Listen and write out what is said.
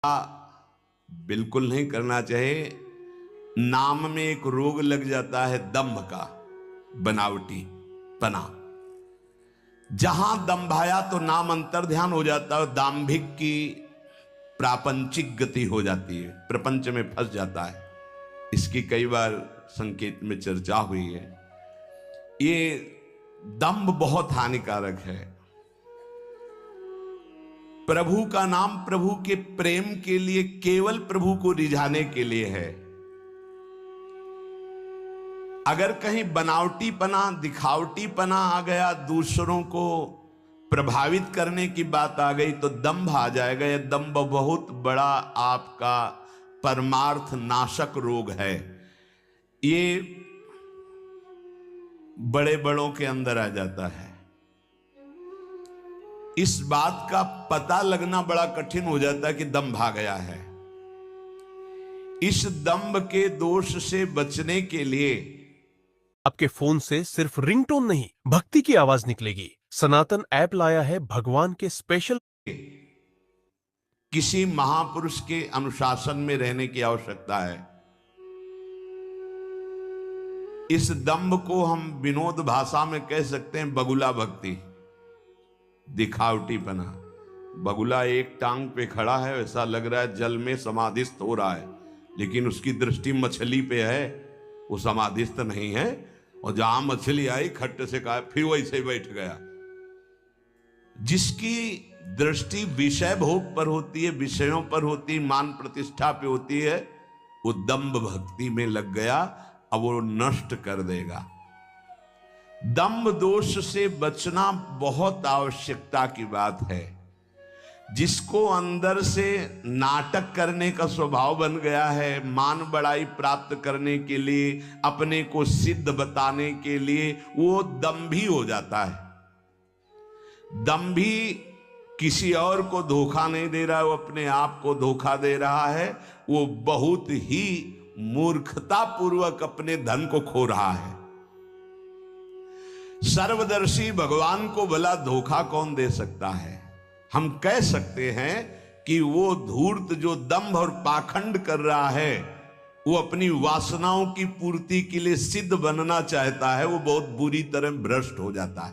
बिल्कुल नहीं करना चाहिए। नाम में एक रोग लग जाता है दंभ का, बनावटी पना। जहां दंभाया तो नाम अंतर ध्यान हो जाता है, दाम्भिक की प्रापंचिक गति हो जाती है, प्रपंच में फंस जाता है। इसकी कई बार संकेत में चर्चा हुई है। ये दंभ बहुत हानिकारक है। प्रभु का नाम प्रभु के प्रेम के लिए, केवल प्रभु को रिझाने के लिए है। अगर कहीं बनावटीपना, दिखावटीपना आ गया, दूसरों को प्रभावित करने की बात आ गई, तो दंभ आ जाएगा। यह दंभ बहुत बड़ा आपका परमार्थ नाशक रोग है। ये बड़े बड़ों के अंदर आ जाता है। इस बात का पता लगना बड़ा कठिन हो जाता है कि दंभ आ गया है। इस दंभ के दोष से बचने के लिए आपके फोन से सिर्फ रिंगटोन नहीं, भक्ति की आवाज निकलेगी। सनातन ऐप लाया है भगवान के स्पेशल। किसी महापुरुष के अनुशासन में रहने की आवश्यकता है। इस दंभ को हम विनोद भाषा में कह सकते हैं बगुला भक्ति, दिखावटीपना। बगुला एक टांग पे खड़ा है, ऐसा लग रहा है जल में समाधिस्थ हो रहा है, लेकिन उसकी दृष्टि मछली पे है, वो समाधिस्थ नहीं है। और जहां मछली आई खट्ट से कहा, फिर वैसे ही बैठ गया। जिसकी दृष्टि विषय भोग पर होती है, विषयों पर होती है, मान प्रतिष्ठा पे होती है, वो दंभ भक्ति में लग गया। अब वो नष्ट कर देगा। दंभ दोष से बचना बहुत आवश्यकता की बात है। जिसको अंदर से नाटक करने का स्वभाव बन गया है, मान बड़ाई प्राप्त करने के लिए, अपने को सिद्ध बताने के लिए, वो दंभी हो जाता है। दंभी किसी और को धोखा नहीं दे रहा है, वो अपने आप को धोखा दे रहा है। वो बहुत ही मूर्खता पूर्वक अपने धन को खो रहा है। सर्वदर्शी भगवान को भला धोखा कौन दे सकता है? हम कह सकते हैं कि वो धूर्त जो दंभ और पाखंड कर रहा है, वो अपनी वासनाओं की पूर्ति के लिए सिद्ध बनना चाहता है, वो बहुत बुरी तरह भ्रष्ट हो जाता है।